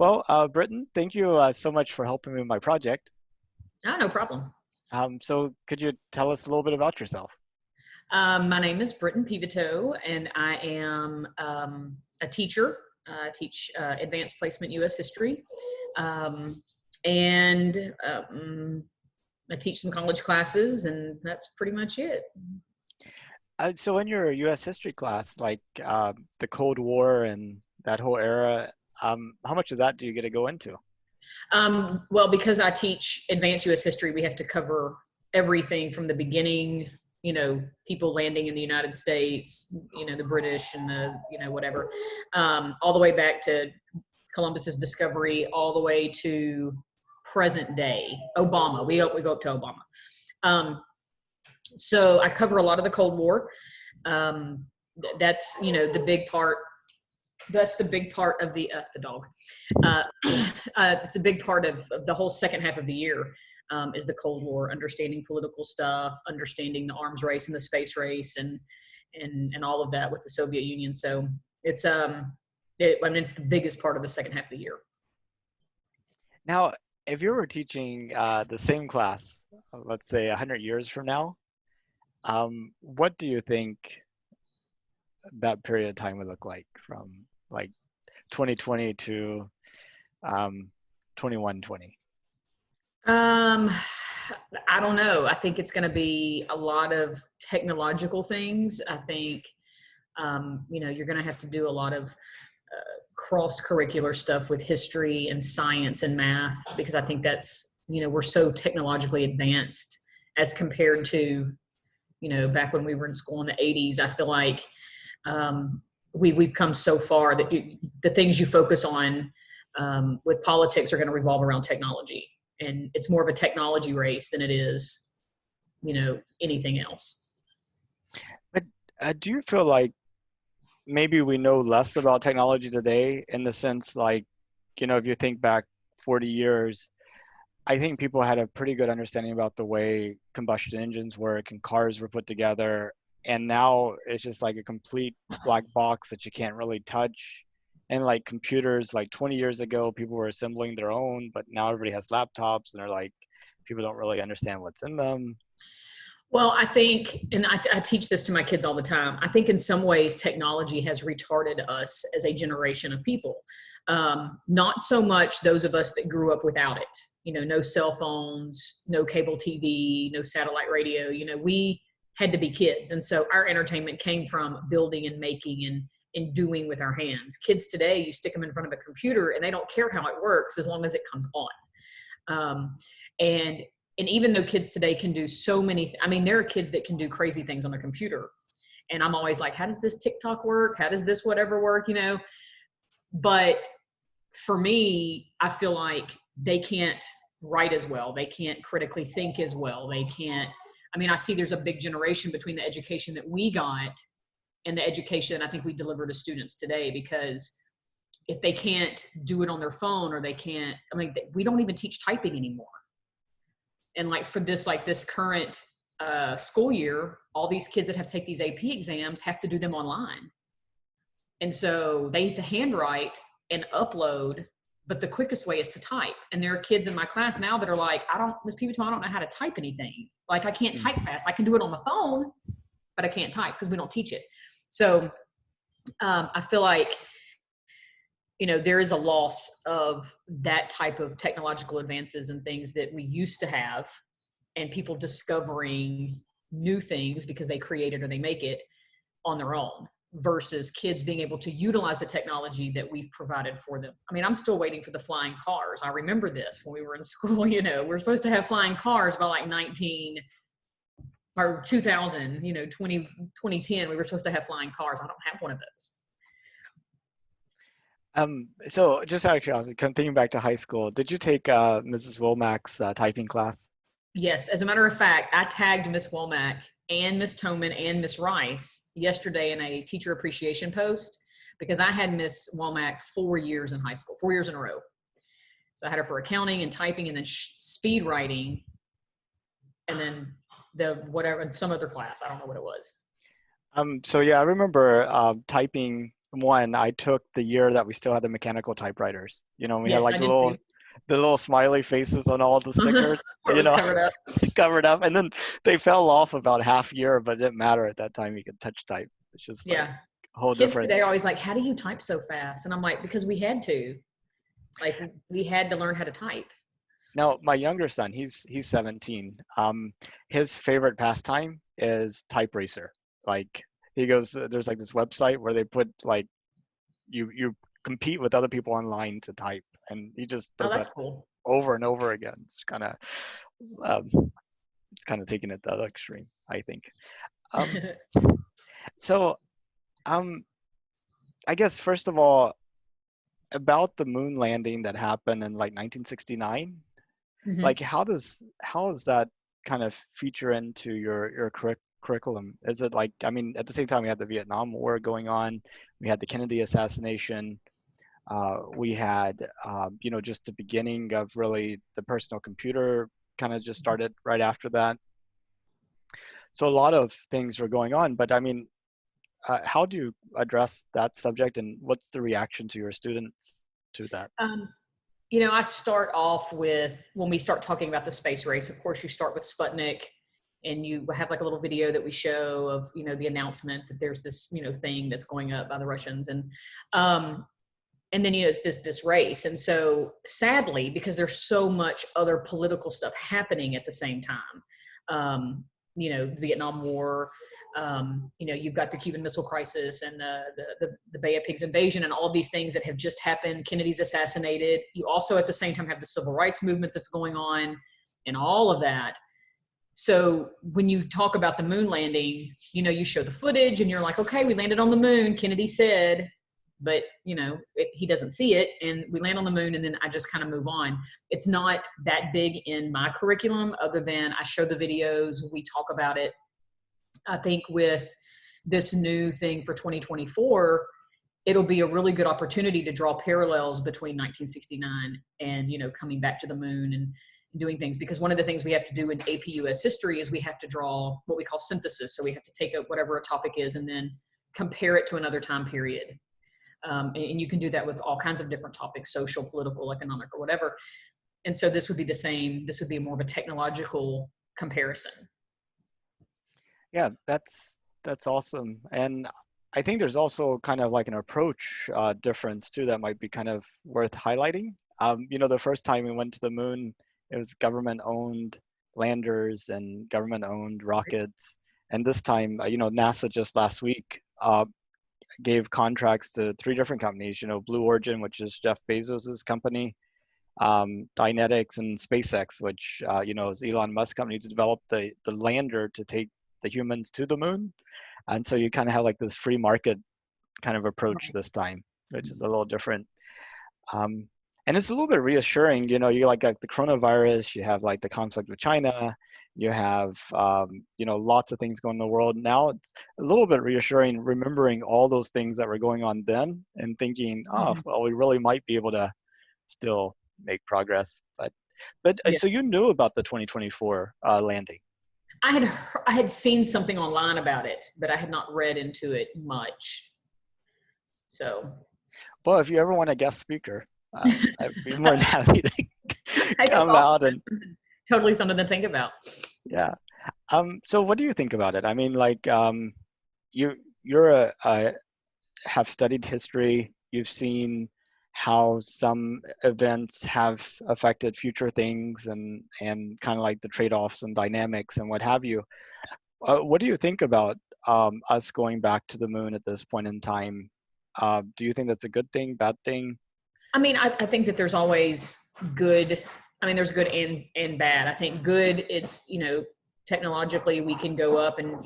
Well, Britton, thank you so much for helping me with my project. Oh, no problem. So could you tell us a little bit about yourself? My name is Britton Pivito, and I am a teacher. I teach advanced placement U.S. history, um, and I teach some college classes, and that's pretty much it. So in your U.S. history class, like the Cold War and that whole era, how much of that do you get to go into? Well, because I teach advanced U.S. history, we have to cover everything from the beginning, people landing in the United States, the British and whatever, all the way back to Columbus's discovery, all the way to present day, Obama. We go up to Obama. So I cover a lot of the Cold War. Um, that's, the big part. That's the big part of the dog. Uh, it's a big part of the whole second half of the year, is the Cold War, understanding political stuff, understanding the arms race and the space race, and all of that with the Soviet Union. So it's the biggest part of the second half of the year. Now, if you were teaching the same class, let's say 100 years from now, what do you think that period of time would look like from like 2020 to 2120? Um, I don't know. I think it's going to be a lot of technological things. I think, you're going to have to do a lot of cross-curricular stuff with history and science and math, because I think that's, we're so technologically advanced as compared to, back when we were in school in the 80s. I feel like we've come so far that the things you focus on with politics are going to revolve around technology. And it's more of a technology race than it is, anything else. But do you feel like maybe we know less about technology today in the sense like, if you think back 40 years, I think people had a pretty good understanding about the way combustion engines work and cars were put together. And now it's just like a complete black box that you can't really touch. And like computers, like 20 years ago, people were assembling their own, but now everybody has laptops and they're like, people don't really understand what's in them. Well, I think, and I teach this to my kids all the time, I think in some ways technology has retarded us as a generation of people. Not so much those of us that grew up without it, no cell phones, no cable TV, no satellite radio, we had to be kids. And so our entertainment came from building and making and doing with our hands. Kids today, you stick them in front of a computer and they don't care how it works as long as it comes on. Um, and and even though kids today can do so many, there are kids that can do crazy things on their computer. And I'm always like, how does this TikTok work? How does this whatever work? But for me, I feel like they can't write as well. They can't critically think as well. They can't, I see there's a big generation between the education that we got and the education I think we deliver to students today, because if they can't do it on their phone, or they can't, we don't even teach typing anymore. And for this current school year, all these kids that have to take these AP exams have to do them online. And so they have to handwrite and upload, but the quickest way is to type. And there are kids in my class now that are like, Ms. Pivito, I don't know how to type anything. Like, I can't type fast. I can do it on the phone, but I can't type because we don't teach it. So I feel like, there is a loss of that type of technological advances and things that we used to have, and people discovering new things because they create it or they make it on their own, versus kids being able to utilize the technology that we've provided for them. I'm still waiting for the flying cars. I remember this when we were in school, we're supposed to have flying cars by like 2000, 2010, we were supposed to have flying cars. I don't have one of those. So just out of curiosity, thinking back to high school, did you take Mrs. Womack's typing class? Yes. As a matter of fact, I tagged Miss Womack and Miss Toman and Miss Rice yesterday in a teacher appreciation post, because I had Miss Womack 4 years in high school, 4 years in a row. So I had her for accounting and typing and then speed writing, and then some other class. I don't know what it was. So yeah, I remember typing 2001, I took the year that we still had the mechanical typewriters. We had Yes, like I did too. the little smiley faces on all the stickers, Where it was covered up. covered up. And then they fell off about half year, but it didn't matter at that time. You could touch type. It's just like Yeah. a whole Kids different. today are always like, how do you type so fast? And I'm like, because we had to. Like, we had to learn how to type. Now, my younger son, he's 17. His favorite pastime is type racer. Like he goes, there's like this website where they put like you compete with other people online to type, and he just Oh, does that's that cool. over and over again. Um, it's kind of taking it to the extreme, I think. Um, so um, I guess first of all, about the moon landing that happened in like 1969, Hmm. like how does that kind of feature into your curriculum? Is it like, I mean, at the same time we had the Vietnam War going on, we had the Kennedy assassination, we had just the beginning of really the personal computer kind of just started right after that. So a lot of things were going on, but I mean, how do you address that subject, and what's the reaction to your students to that? Um, I start off with, when we start talking about the space race, of course, you start with Sputnik, and you have like a little video that we show of, the announcement that there's this, thing that's going up by the Russians. And then, it's this race. And so sadly, because there's so much other political stuff happening at the same time, the Vietnam War, you've got the Cuban Missile Crisis and the Bay of Pigs invasion and all of these things that have just happened. Kennedy's assassinated. You also at the same time have the civil rights movement that's going on and all of that. So when you talk about the moon landing, you show the footage and you're like, okay, we landed on the moon, Kennedy said, but he doesn't see it, and we land on the moon, and then I just kind of move on. It's not that big in my curriculum, other than I show the videos, we talk about it. I think with this new thing for 2024, it'll be a really good opportunity to draw parallels between 1969 and coming back to the moon and doing things, because one of the things we have to do in AP US history is we have to draw what we call synthesis. So we have to take whatever a topic is and then compare it to another time period. And you can do that with all kinds of different topics, social, political, economic, or whatever. And so this would be the same. This would be more of a technological comparison. Yeah, that's awesome. And I think there's also kind of like an approach difference too that might be kind of worth highlighting. The first time we went to the moon, it was government-owned landers and government-owned rockets. And this time, NASA just last week gave contracts to 3 different companies. Blue Origin, which is Jeff Bezos's company, Dynetics, and SpaceX, which is Elon Musk's company, to develop the lander to take the humans to the moon. And so you kind of have like this free market kind of approach this time, which is a little different. And it's a little bit reassuring. You like the coronavirus, you have like the conflict with China, you have lots of things going in the world. Now it's a little bit reassuring remembering all those things that were going on then and thinking, oh, well, we really might be able to still make progress. But Yeah. So you knew about the 2024 landing. I had seen something online about it, but I had not read into it much. So, well, if you ever want a guest speaker, I'd be more than happy to come awesome. out and totally something to think about. yeah. So what do you think about it? I mean, like, you're have studied history. You've seen how some events have affected future things and kind of like the trade-offs and dynamics and what have you. What do you think about us going back to the moon at this point in time? Do you think that's a good thing, bad thing? I mean, I think that there's always good. I mean, there's good and bad. I think good, it's, technologically we can go up and,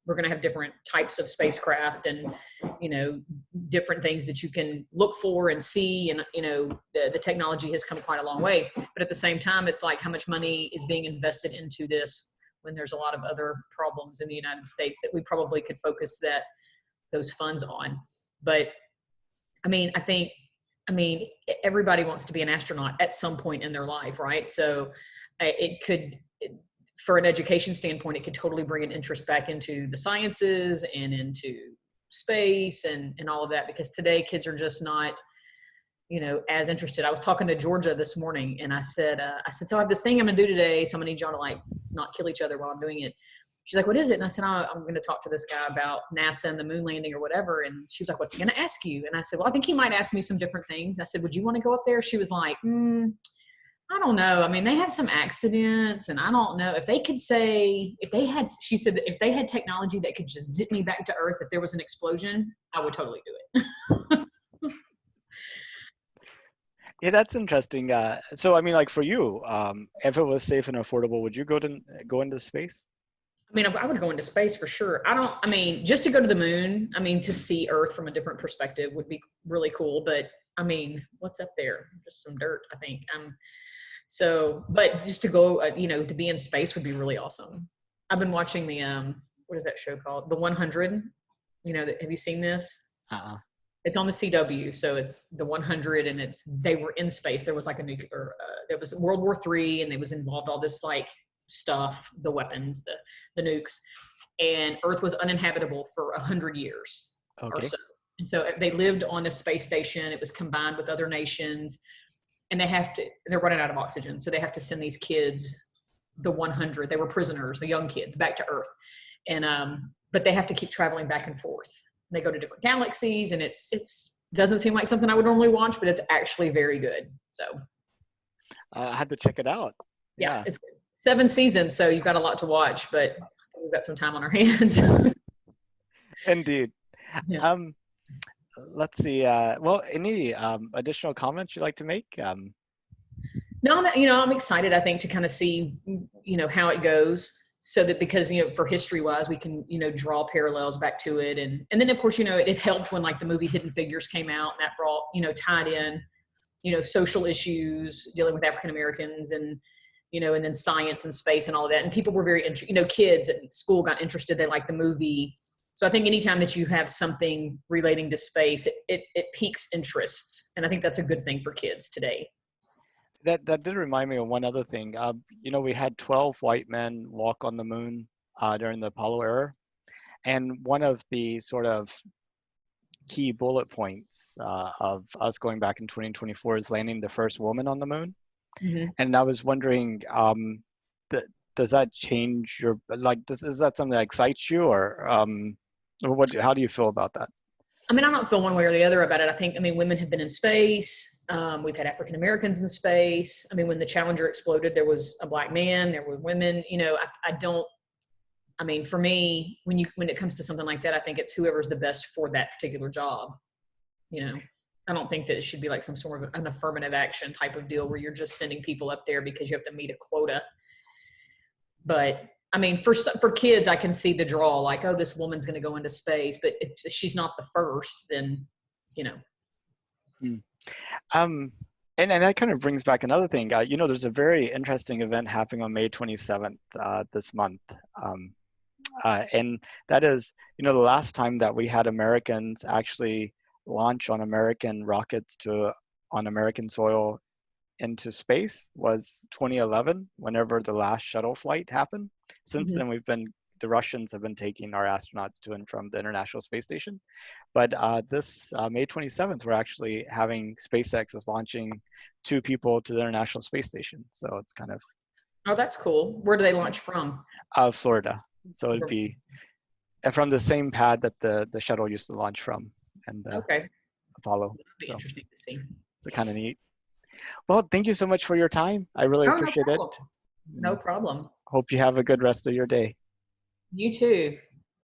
we're going to have different types of spacecraft and, different things that you can look for and see. And, the technology has come quite a long way. But at the same time, it's like how much money is being invested into this when there's a lot of other problems in the United States that we probably could focus those funds on. But I mean, everybody wants to be an astronaut at some point in their life, right? So for an education standpoint, it could totally bring an interest back into the sciences and into space and all of that, because today kids are just not, as interested. I was talking to Georgia this morning, and I said, so I have this thing I'm gonna do today, so I'm gonna need y'all to like not kill each other while I'm doing it. She's like, what is it? And I said, I'm going to talk to this guy about NASA and the moon landing or whatever. And she was like, what's he going to ask you? And I said, well, I think he might ask me some different things. I said, would you want to go up there? She was like, I don't know. I mean, they have some accidents, and I don't know if they could say, she said that if they had technology that could just zip me back to Earth, if there was an explosion, I would totally do it. Yeah, that's interesting. So I mean, like for you, if it was safe and affordable, would you go into space? I mean, I would go into space for sure. Just to go to the moon, to see Earth from a different perspective would be really cool. But I mean, what's up there? Just some dirt, I think. But just to go, to be in space would be really awesome. I've been watching the, what is that show called? The 100. Have you seen this? It's on the CW. So it's the 100, and they were in space. There was like a nuclear, there was World War III, and they was involved all this like stuff, the weapons, the nukes, and Earth was uninhabitable for 100 years or so. And so they lived on a space station. It was combined with other nations, and they're running out of oxygen. So they have to send these kids, the 100, they were prisoners, the young kids, back to Earth. And, but they have to keep traveling back and forth. They go to different galaxies, and it's doesn't seem like something I would normally watch, but it's actually very good. So I had to check it out. Yeah. It's good. 7 seasons, so you've got a lot to watch, but we've got some time on our hands. Indeed. Yeah. Let's see. Well, any additional comments you'd like to make? No, I'm excited, I think, to kind of see, how it goes, so that because, for history-wise, we can, draw parallels back to it. And then, of course, it helped when, like, the movie Hidden Figures came out, and that brought, tied in, social issues, dealing with African Americans, and and then science and space and all of that. And people were very interested, kids at school got interested. They liked the movie. So I think anytime that you have something relating to space, it piques interests. And I think that's a good thing for kids today. That did remind me of one other thing. We had 12 white men walk on the moon during the Apollo era. And one of the sort of key bullet points of us going back in 2024 is landing the first woman on the moon. Mm-hmm. And I was wondering, does that change your, is that something that excites you, or how do you feel about that? I don't feel one way or the other about it. I think, women have been in space. We've had African Americans in space. When the Challenger exploded, there was a Black man, there were women. For me, when it comes to something like that, I think it's whoever's the best for that particular job. I don't think that it should be like some sort of an affirmative action type of deal where you're just sending people up there because you have to meet a quota. But for kids, I can see the draw, like, oh, this woman's going to go into space, but if she's not the first, then, And that kind of brings back another thing. There's a very interesting event happening on May 27th this month. And that is, the last time that we had Americans actually launch on American rockets on American soil into space was 2011, whenever the last shuttle flight happened. Since then, the Russians have been taking our astronauts to and from the International Space Station. But this May 27th, we're actually having SpaceX is launching 2 people to the International Space Station. So it's kind of... Oh, that's cool. Where do they launch from? Florida. So it'd be from the same pad that the shuttle used to launch from, and Apollo. That'd be interesting to see. It's kind of neat. Well, thank you so much for your time. I really appreciate it. No problem. Hope you have a good rest of your day. You too.